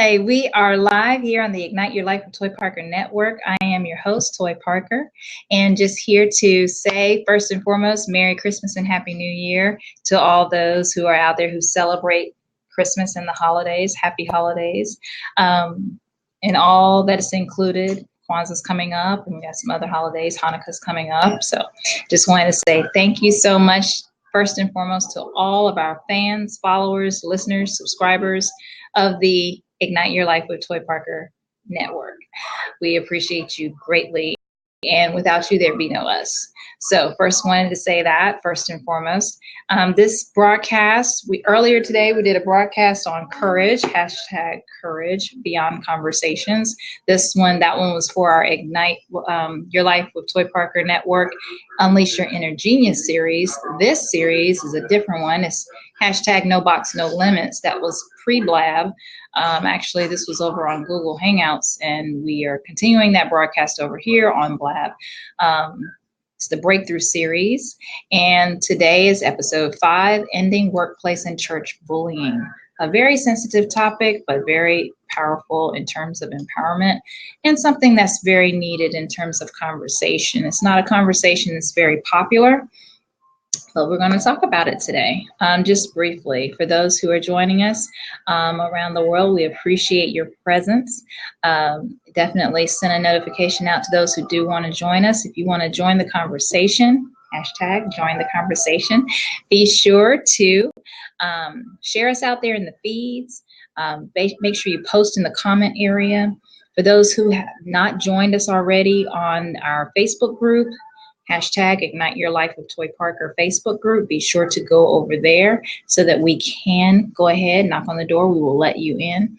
Hi, we are live here on the Ignite Your Life with Toy Parker Network. I am your host, Toy Parker, and just here to say, first and foremost, Merry Christmas and Happy New Year to all those who are out there who celebrate Christmas and the holidays. Happy holidays, and all that is included. Kwanzaa's coming up, and we got some other holidays. Hanukkah's coming up. So just wanted to say thank you so much, first and foremost, to all of our fans, followers, listeners, subscribers of the Ignite Your Life with Toy Parker Network. We appreciate you greatly, and without you, there'd be no us. So first wanted to say that first and foremost. This broadcast, earlier today we did a broadcast on courage, hashtag courage beyond conversations. That one was for our Ignite Your Life with Toy Parker Network Unleash Your Inner Genius series. This series is a different one. It's hashtag no box, no limits. That was pre-blab. Actually, this was over on Google Hangouts, and we are continuing that broadcast over here on Blab. It's the Breakthrough series, and today is episode 5, Ending Workplace and Church Bullying. A very sensitive topic, but very powerful in terms of empowerment, and something that's very needed in terms of conversation. It's not a conversation that's very popular, but we're going to talk about it today. Just briefly, for those who are joining us around the world, we appreciate your presence. Definitely send a notification out to those who do want to join us. If you want to join the conversation, hashtag join the conversation, be sure to share us out there in the feeds. Make sure you post in the comment area. For those who have not joined us already on our Facebook group, hashtag Ignite Your Life with Toy Parker Facebook group. Be sure to go over there so that we can go ahead, knock on the door. We will let you in.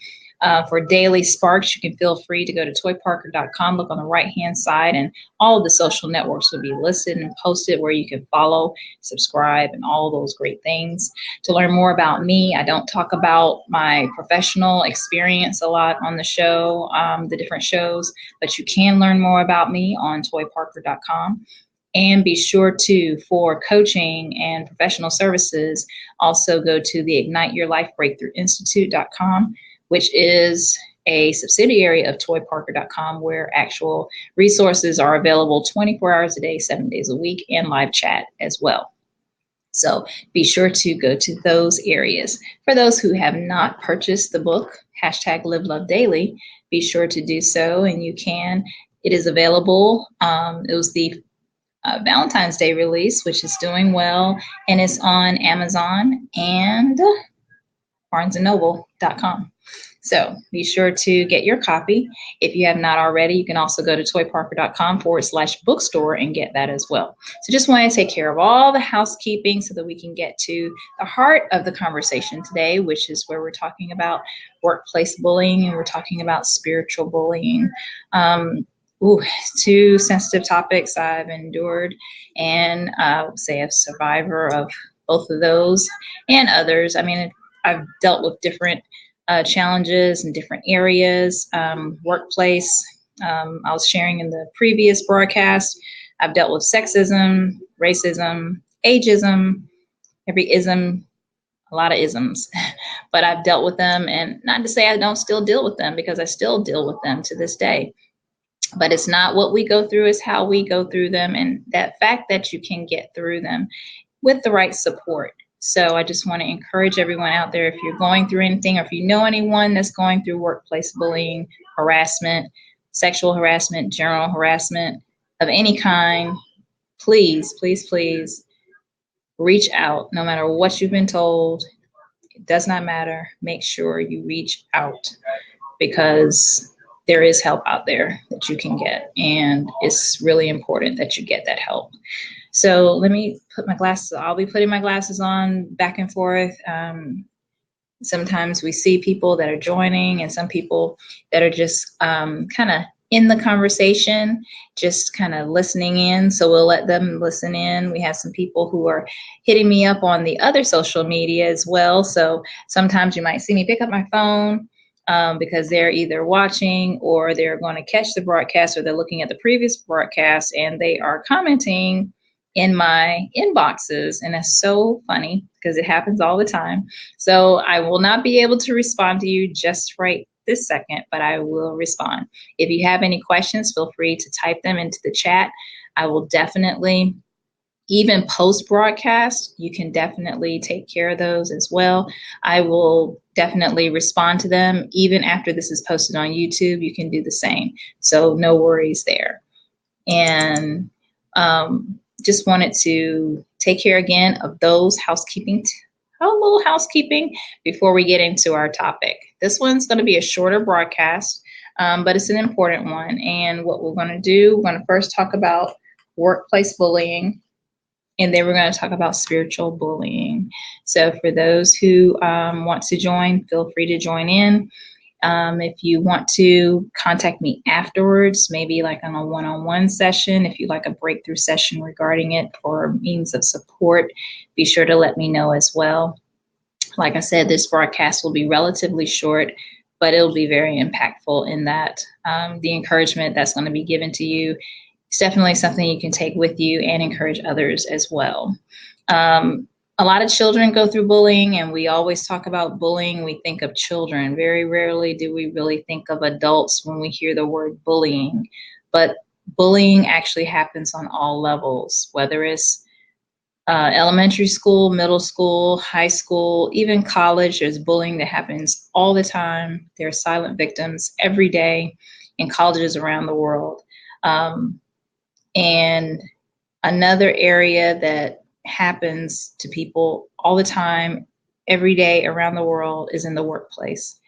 For daily sparks, you can feel free to go to toyparker.com, look on the right-hand side, and all of the social networks will be listed and posted where you can follow, subscribe, and all of those great things. To learn more about me, I don't talk about my professional experience a lot on the show, the different shows, but you can learn more about me on toyparker.com. And be sure to, for coaching and professional services, also go to the Ignite Your Life Breakthrough Institute.com, which is a subsidiary of toyparker.com, where actual resources are available 24 hours a day, 7 days a week, and live chat as well. So be sure to go to those areas. For those who have not purchased the book, hashtag Live Love Daily, be sure to do so, and you can. It is available. It was the Valentine's Day release, which is doing well, and it's on Amazon and barnesandnoble.com. So be sure to get your copy. If you have not already, you can also go to toyparker.com/bookstore and get that as well. So just want to take care of all the housekeeping so that we can get to the heart of the conversation today, which is where we're talking about workplace bullying, and we're talking about spiritual bullying. Two sensitive topics I've endured, and I would say a survivor of both of those and others. I mean, I've dealt with different challenges in different areas. Workplace, I was sharing in the previous broadcast, I've dealt with sexism, racism, ageism, every ism, a lot of isms, but I've dealt with them, and not to say I don't still deal with them, because I still deal with them to this day. But it's not what we go through, it's how we go through them, and that fact that you can get through them with the right support. So I just want to encourage everyone out there, if you're going through anything, or if you know anyone that's going through workplace bullying, harassment, sexual harassment, general harassment of any kind, please, please, please reach out. No matter what you've been told, it does not matter. Make sure you reach out, because there is help out there that you can get, and it's really important that you get that help. So let me put my glasses, I'll be putting my glasses on back and forth. Sometimes we see people that are joining, and some people that are just kind of in the conversation, just kind of listening in. So we'll let them listen in. We have some people who are hitting me up on the other social media as well. So sometimes you might see me pick up my phone, because they're either watching, or they're going to catch the broadcast, or they're looking at the previous broadcast, and they are commenting in my inboxes. And it's so funny, because it happens all the time. So I will not be able to respond to you just right this second, but I will respond. If you have any questions, feel free to type them into the chat. I will definitely, even post broadcast, you can definitely take care of those as well. I will definitely respond to them. Even after this is posted on YouTube, you can do the same. So no worries there. And just wanted to take care again of those a little housekeeping before we get into our topic. This one's going to be a shorter broadcast, but it's an important one. And what we're going to do, we're going to first talk about workplace bullying, and then we're going to talk about spiritual bullying. So for those who want to join, feel free to join in. If you want to contact me afterwards, maybe like on a one-on-one session, if you like a breakthrough session regarding it for means of support, be sure to let me know as well. Like I said, this broadcast will be relatively short, but it'll be very impactful in that the encouragement that's going to be given to you is definitely something you can take with you and encourage others as well. A lot of children go through bullying, and we always talk about bullying. We think of children. Very rarely do we really think of adults when we hear the word bullying. But bullying actually happens on all levels, whether it's elementary school, middle school, high school, even college. There's bullying that happens all the time. There are silent victims every day in colleges around the world. And another area that happens to people all the time, every day around the world, is in the workplace.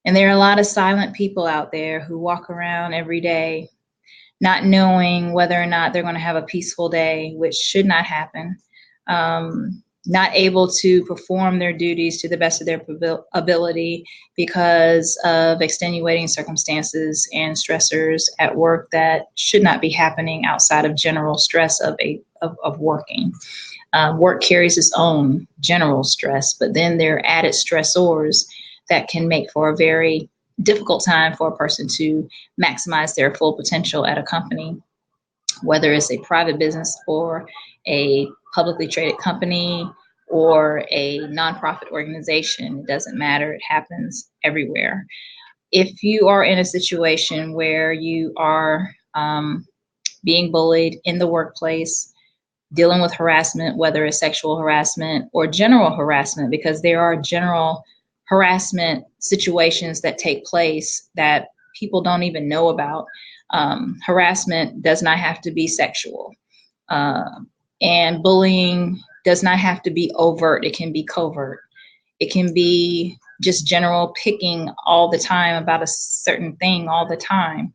And there are a lot of silent people out there who walk around every day not knowing whether or not they're going to have a peaceful day, which should not happen, not able to perform their duties to the best of their ability because of extenuating circumstances and stressors at work that should not be happening outside of general stress of working. Work carries its own general stress, but then there are added stressors that can make for a very difficult time for a person to maximize their full potential at a company, whether it's a private business or a publicly traded company or a nonprofit organization. It doesn't matter. It happens everywhere. If you are in a situation where you are being bullied in the workplace, dealing with harassment, whether it's sexual harassment or general harassment, because there are general harassment situations that take place that people don't even know about. Harassment does not have to be sexual. And bullying does not have to be overt. It can be covert. It can be just general picking all the time about a certain thing all the time.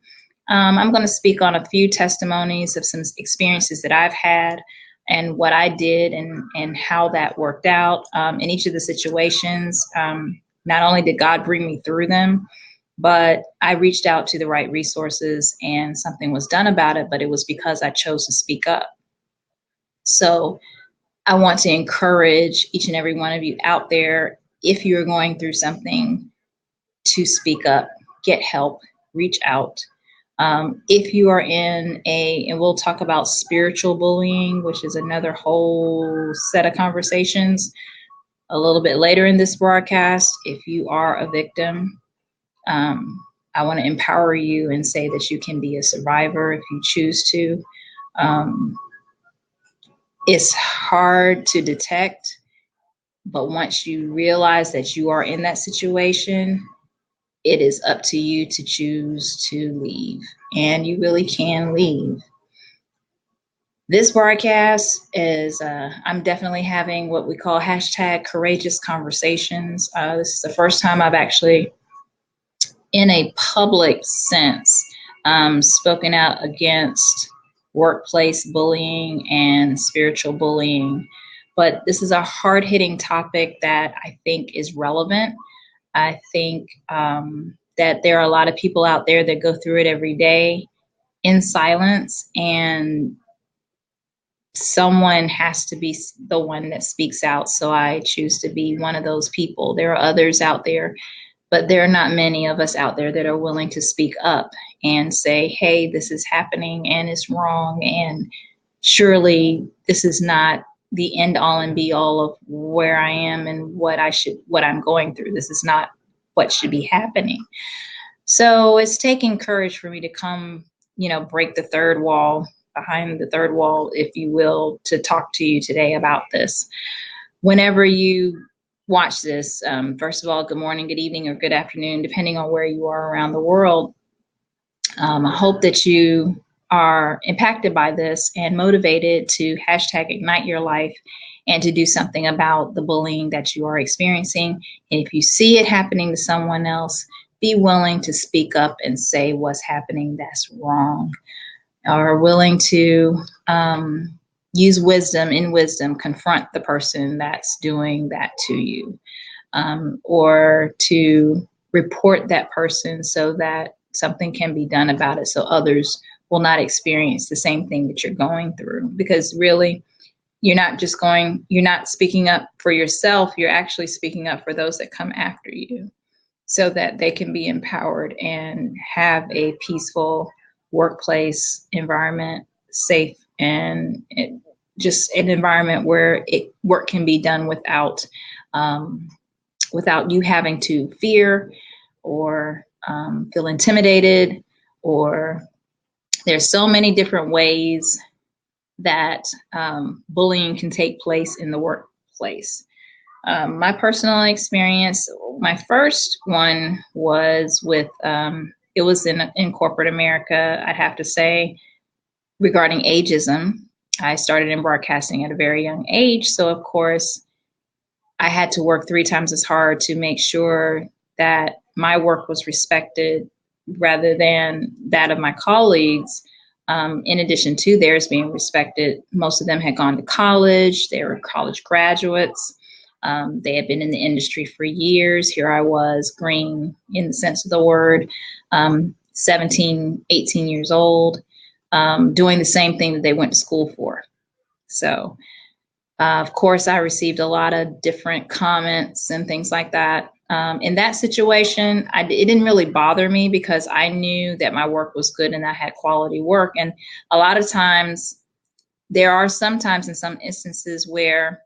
I'm going to speak on a few testimonies of some experiences that I've had and what I did and how that worked out in each of the situations. Not only did God bring me through them, but I reached out to the right resources and something was done about it, but it was because I chose to speak up. So I want to encourage each and every one of you out there, if you're going through something, to speak up, get help, reach out. If you are in and we'll talk about spiritual bullying, which is another whole set of conversations a little bit later in this broadcast. If you are a victim, I want to empower you and say that you can be a survivor if you choose to. It's hard to detect, but once you realize that you are in that situation, it is up to you to choose to leave, and you really can leave. This broadcast is, I'm definitely having what we call #courageous conversations. This is the first time I've actually, in a public sense, spoken out against workplace bullying and spiritual bullying. But this is a hard-hitting topic that I think is relevant. I think that there are a lot of people out there that go through it every day in silence, and someone has to be the one that speaks out. So I choose to be one of those people. There are others out there, but there are not many of us out there that are willing to speak up and say, hey, this is happening and it's wrong, and surely this is not the end all and be all of where I am and what I'm going through. This is not what should be happening. So it's taking courage for me to come, break the third wall, behind the third wall, if you will, to talk to you today about this. Whenever you watch this, first of all, good morning, good evening, or good afternoon, depending on where you are around the world. I hope that you are impacted by this and motivated to #IgniteYourLife and to do something about the bullying that you are experiencing. And if you see it happening to someone else, be willing to speak up and say what's happening that's wrong, or willing to use wisdom, confront the person that's doing that to you, or to report that person so that something can be done about it, so others will not experience the same thing that you're going through. Because really, you're not speaking up for yourself, you're actually speaking up for those that come after you, so that they can be empowered and have a peaceful workplace environment, safe, and just an environment where work can be done without you having to fear or feel intimidated. Or there's so many different ways that bullying can take place in the workplace. My personal experience, my first one was with, it was in corporate America, I'd have to say, regarding ageism. I started in broadcasting at a very young age, so of course I had to work 3 times as hard to make sure that my work was respected rather than that of my colleagues. In addition to theirs being respected, most of them had gone to college. They were college graduates. They had been in the industry for years. Here I was, green in the sense of the word, 17, 18 years old, doing the same thing that they went to school for. So, of course, I received a lot of different comments and things like that. In that situation, it didn't really bother me because I knew that my work was good and I had quality work. And a lot of times, there are sometimes in some instances where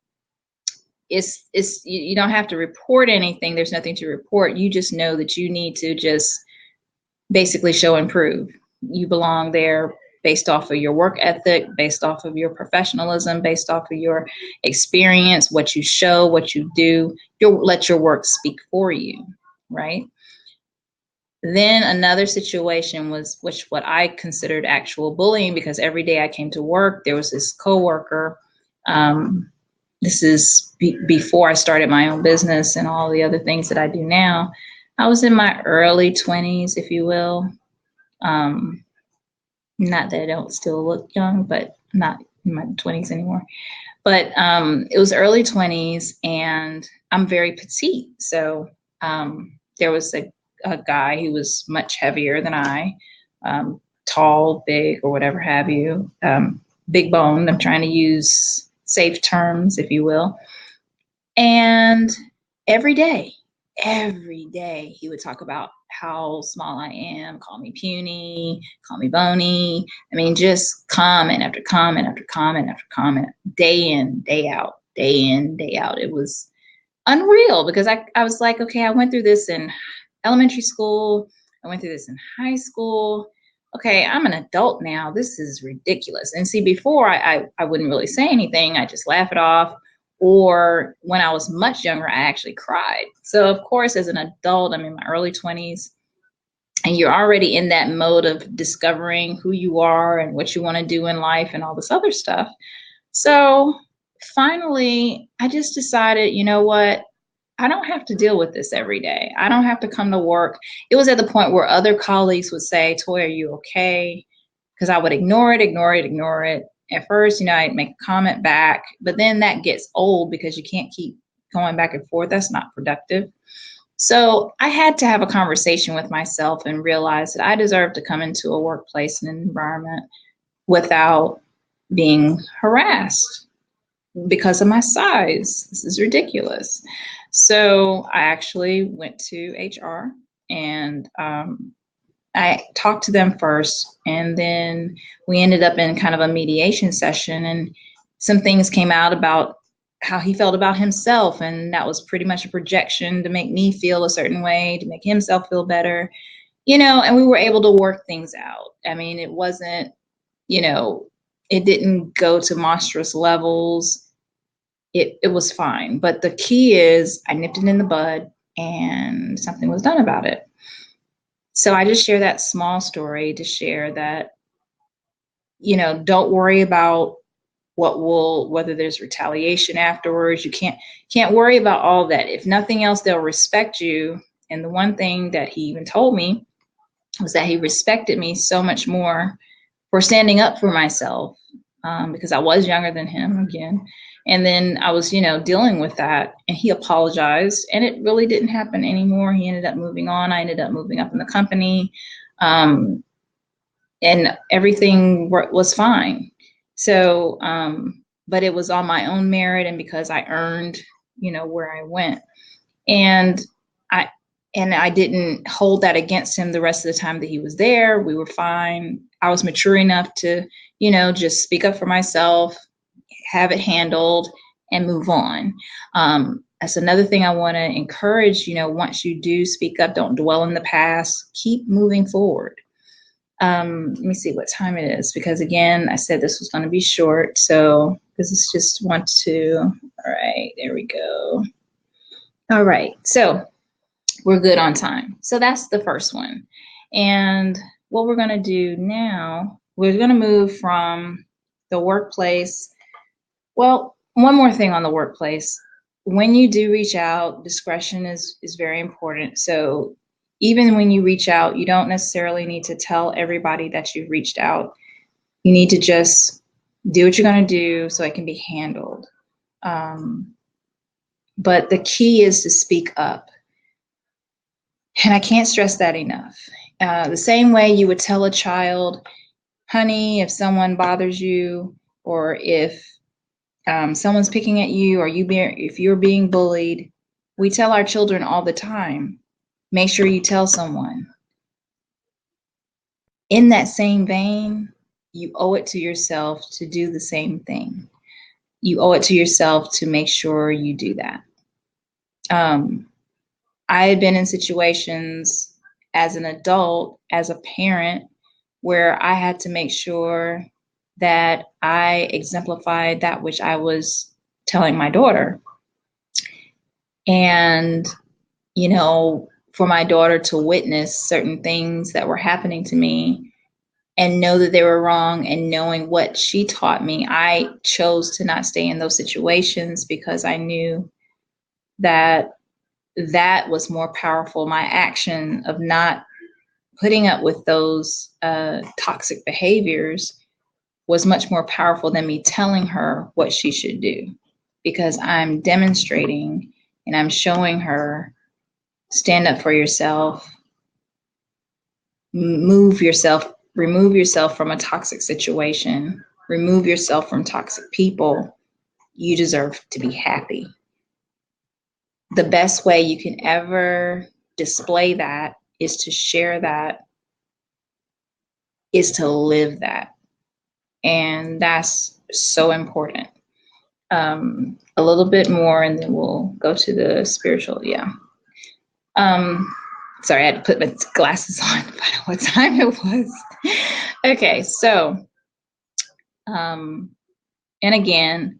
you don't have to report anything. There's nothing to report. You just know that you need to just basically show and prove. You belong there based off of your work ethic, based off of your professionalism, based off of your experience, what you show, what you do. You'll let your work speak for you, right? Then another situation was what I considered actual bullying, because every day I came to work, there was this coworker. This is before I started my own business and all the other things that I do now. I was in my early 20s, if you will. Not that I don't still look young, but not in my 20s anymore. But it was early 20s, and I'm very petite. So there was a guy who was much heavier than I, tall, big, or whatever have you, big boned. I'm trying to use safe terms, if you will. And every day, he would talk about how small I am, call me puny, call me bony. I mean, just comment after comment after comment after comment, day in, day out, day in, day out. It was unreal, because I was like, okay, I went through this in elementary school. I went through this in high school. Okay, I'm an adult now. This is ridiculous. And see, before I wouldn't really say anything. I just laugh it off. Or when I was much younger, I actually cried. So of course, as an adult, I'm in my early 20s, and you're already in that mode of discovering who you are and what you want to do in life and all this other stuff. So finally, I just decided, you know what? I don't have to deal with this every day. I don't have to come to work. It was at the point where other colleagues would say, Toy, are you okay? Because I would ignore it. At first, I'd make a comment back, but then that gets old because you can't keep going back and forth. That's not productive. So I had to have a conversation with myself and realize that I deserve to come into a workplace and an environment without being harassed because of my size. This is ridiculous. So I actually went to HR and I talked to them first, and then we ended up in kind of a mediation session, and some things came out about how he felt about himself, and that was pretty much a projection to make me feel a certain way, to make himself feel better, and we were able to work things out. I mean, it wasn't, it didn't go to monstrous levels. It was fine. But the key is I nipped it in the bud and something was done about it. So I just share that small story to share that, don't worry about whether there's retaliation afterwards. You can't worry about all that. If nothing else, they'll respect you. And the one thing that he even told me was that he respected me so much more for standing up for myself, because I was younger than him again. And then I was, dealing with that, and he apologized, and it really didn't happen anymore. He ended up moving on. I ended up moving up in the company, and everything was fine. So, but it was on my own merit, and because I earned, where I went. And I didn't hold that against him the rest of the time that he was there. We were fine. I was mature enough to, just speak up for myself, have it handled, and move on. That's another thing I want to encourage. Once you do speak up, don't dwell in the past. Keep moving forward. Let me see what time it is, because again, I said this was going to be short. So this is just all right, there we go. All right. So we're good on time. So that's the first one. And what we're going to do now, we're going to move from the workplace. Well, one more thing on the workplace. When you do reach out, discretion is very important. So even when you reach out, you don't necessarily need to tell everybody that you've reached out. You need to just do what you're going to do so it can be handled. But the key is to speak up. And I can't stress that enough. The same way you would tell a child, honey, if someone bothers you, or if someone's picking at you, or if you're being bullied, we tell our children all the time, make sure you tell someone. In that same vein, you owe it to yourself to do the same thing. You owe it to yourself to make sure you do that. I had been in situations as an adult, as a parent, where I had to make sure that I exemplified that which I was telling my daughter. And, for my daughter to witness certain things that were happening to me and know that they were wrong, and knowing what she taught me, I chose to not stay in those situations because I knew that was more powerful. My action of not putting up with those toxic behaviors was much more powerful than me telling her what she should do, because I'm demonstrating and I'm showing her, stand up for yourself, remove yourself from a toxic situation, remove yourself from toxic people. You deserve to be happy. The best way you can ever display that is to share that, is to live that. And that's so important. A little bit more, and then we'll go to the spiritual. Yeah. Sorry, I had to put my glasses on to find out what time it was. Okay, so, and again,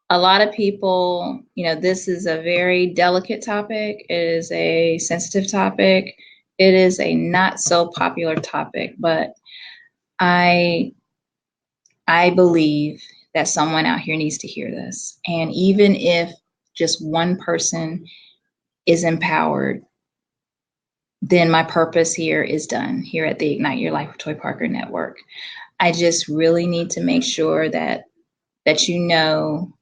a lot of people, this is a very delicate topic. It is a sensitive topic. It is a not so popular topic, but I believe that someone out here needs to hear this. And even if just one person is empowered, then my purpose here is done here at the Ignite Your Life with Toy Parker Network. I just really need to make sure that you know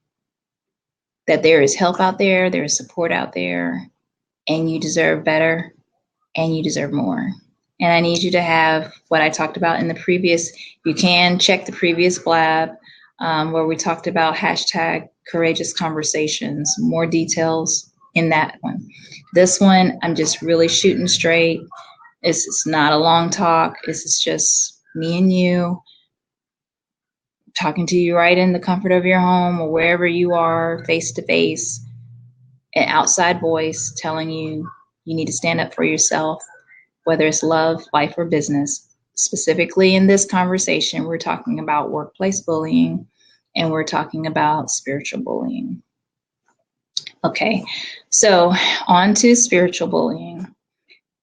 that there is help out there, there is support out there, and you deserve better, and you deserve more. And I need you to have what I talked about in the previous, you can check the previous blab where we talked about #courageous conversations, more details in that one. This one, I'm just really shooting straight. It's not a long talk. It's just me and you talking to you right in the comfort of your home or wherever you are, face to face, an outside voice telling you you need to stand up for yourself, whether it's love, life, or business. Specifically in this conversation, we're talking about workplace bullying and we're talking about spiritual bullying. Okay, so on to spiritual bullying.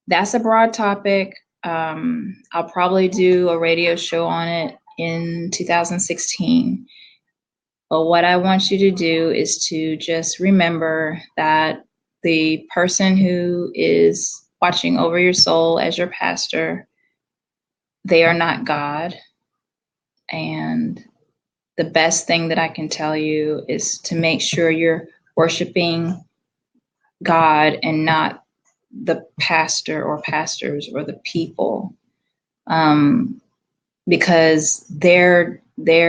That's a broad topic. I'll probably do a radio show on it in 2016. But what I want you to do is to just remember that the person who is watching over your soul as your pastor, they are not God. And the best thing that I can tell you is to make sure you're worshiping God and not the pastor or pastors or the people, because their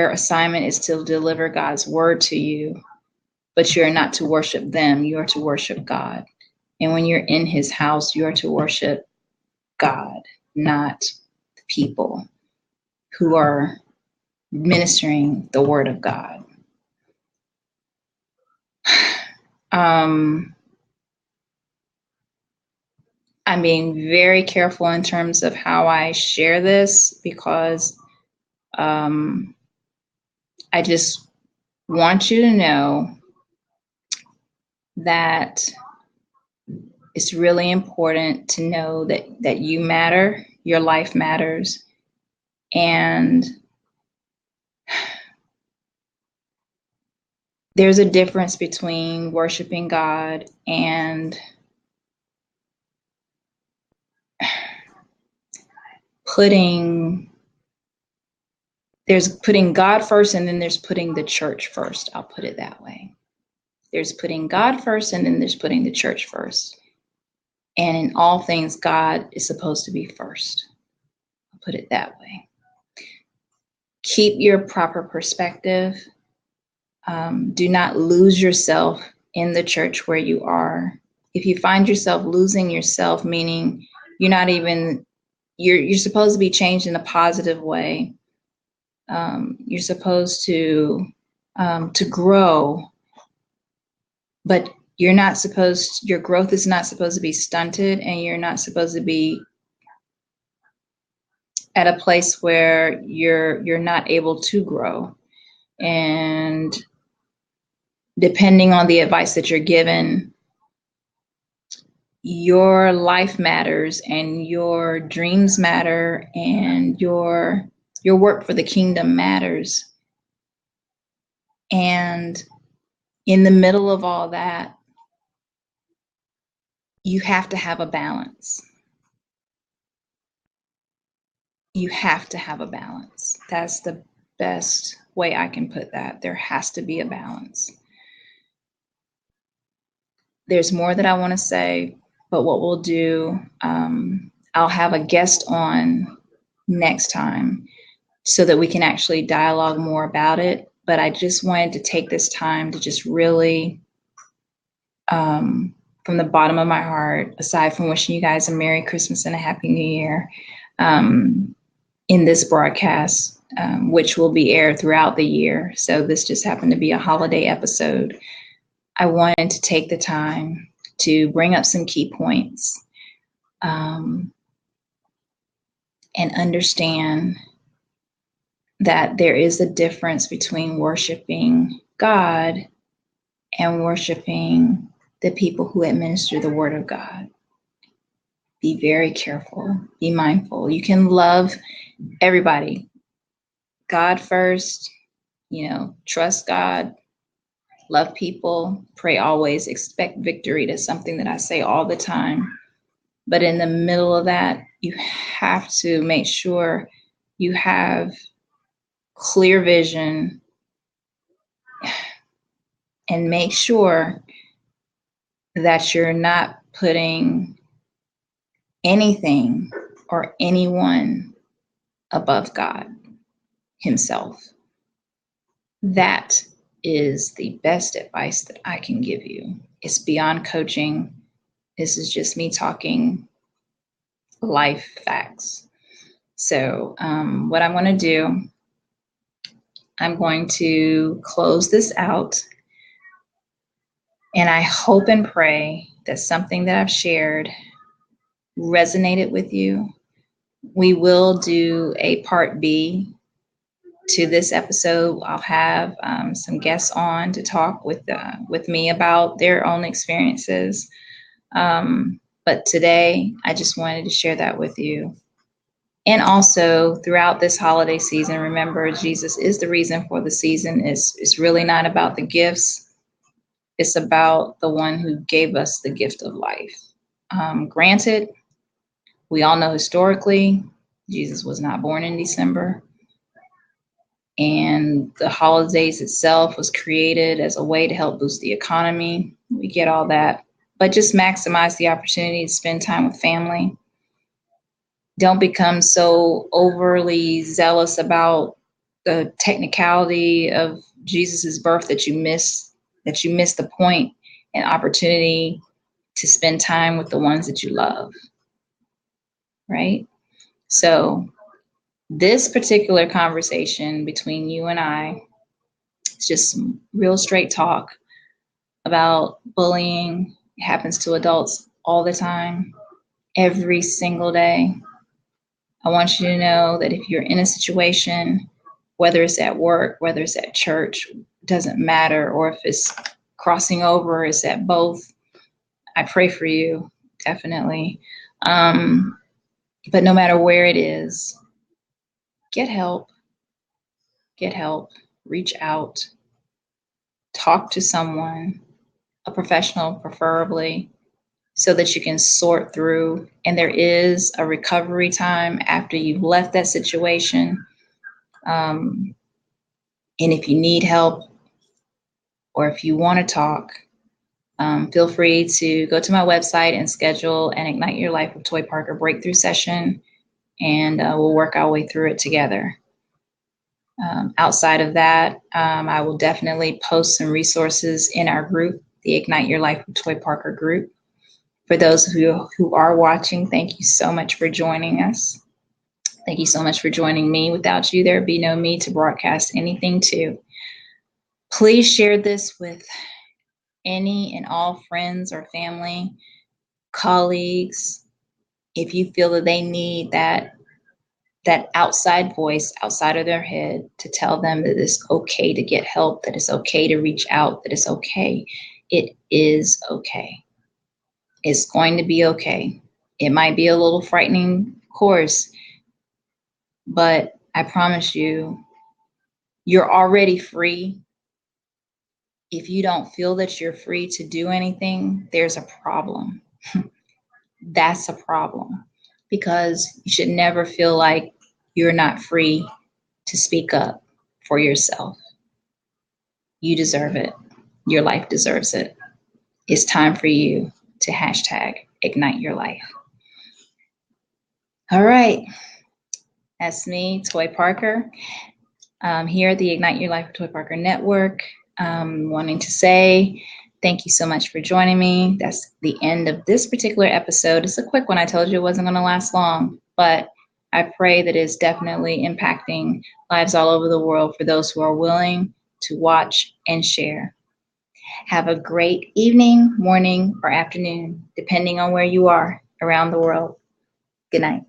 assignment is to deliver God's word to you, but you're not to worship them. You are to worship God. And when you're in his house, you are to worship God, not the people who are ministering the word of God. I'm being very careful in terms of how I share this because I just want you to know that it's really important to know that you matter, your life matters, and there's a difference between worshiping God and putting God first, and then there's putting the church first. I'll put it that way. There's putting God first, and then there's putting the church first. And in all things, God is supposed to be first. I'll put it that way. Keep your proper perspective. Do not lose yourself in the church where you are. If you find yourself losing yourself, meaning you're not even, you're supposed to be changed in a positive way. You're supposed to grow, but you're not supposed, your growth is not supposed to be stunted, and you're not supposed to be at a place where you're not able to grow. And depending on the advice that you're given, your life matters and your dreams matter and your work for the kingdom matters. And in the middle of all that, you have to have a balance. You have to have a balance. That's the best way I can put that. There has to be a balance. There's more that I want to say, but what we'll do, I'll have a guest on next time so that we can actually dialogue more about it. But I just wanted to take this time to just really, from the bottom of my heart, aside from wishing you guys a Merry Christmas and a Happy New Year, in this broadcast, which will be aired throughout the year. So this just happened to be a holiday episode. I wanted to take the time to bring up some key points, and understand that there is a difference between worshiping God and worshiping the people who administer the word of God. Be very careful, be mindful. You can love everybody. God first, trust God, love people, pray always, expect victory. That's something that I say all the time. But in the middle of that, you have to make sure you have clear vision and make sure that you're not putting anything or anyone above God himself. That is the best advice that I can give you. It's beyond coaching. This is just me talking life facts. So what I'm going to do, I'm going to close this out, and I hope and pray that something that I've shared resonated with you. We will do a part B to this episode. I'll have some guests on to talk with me about their own experiences. But today, I just wanted to share that with you. And also, throughout this holiday season, remember, Jesus is the reason for the season. It's really not about the gifts. It's about the one who gave us the gift of life. Granted, we all know historically, Jesus was not born in December. And the holidays itself was created as a way to help boost the economy. We get all that. But just maximize the opportunity to spend time with family. Don't become so overly zealous about the technicality of Jesus's birth that you miss the point and opportunity to spend time with the ones that you love. Right? So this particular conversation between you and I, it's just some real straight talk about bullying. It happens to adults all the time, every single day. I want you to know that if you're in a situation, whether it's at work, whether it's at church, doesn't matter, or if it's crossing over, it's at both, I pray for you, definitely. But no matter where it is, get help, reach out, talk to someone, a professional preferably, so that you can sort through. And there is a recovery time after you've left that situation. And if you need help or if you want to talk, feel free to go to my website and schedule an Ignite Your Life with Toy Parker breakthrough session, and we'll work our way through it together. Outside of that, I will definitely post some resources in our group, the Ignite Your Life with Toy Parker group. For those who are watching, thank you so much for joining us. Thank you so much for joining me. Without you, there'd be no me to broadcast anything to. Please share this with any and all friends or family, colleagues, if you feel that they need that outside voice outside of their head to tell them that it's okay to get help, that it's okay to reach out, that it's okay. It is okay. It's going to be okay. It might be a little frightening, of course, but I promise you, you're already free. If you don't feel that you're free to do anything, there's a problem. That's a problem, because you should never feel like you're not free to speak up for yourself. You deserve it. Your life deserves it. It's time for you to #Ignite Your Life. All right. That's me, Toy Parker, here at the Ignite Your Life with Toy Parker Network. Wanting to say thank you so much for joining me. That's the end of this particular episode. It's a quick one. I told you it wasn't going to last long, but I pray that it's definitely impacting lives all over the world for those who are willing to watch and share. Have a great evening, morning, or afternoon, depending on where you are around the world. Good night.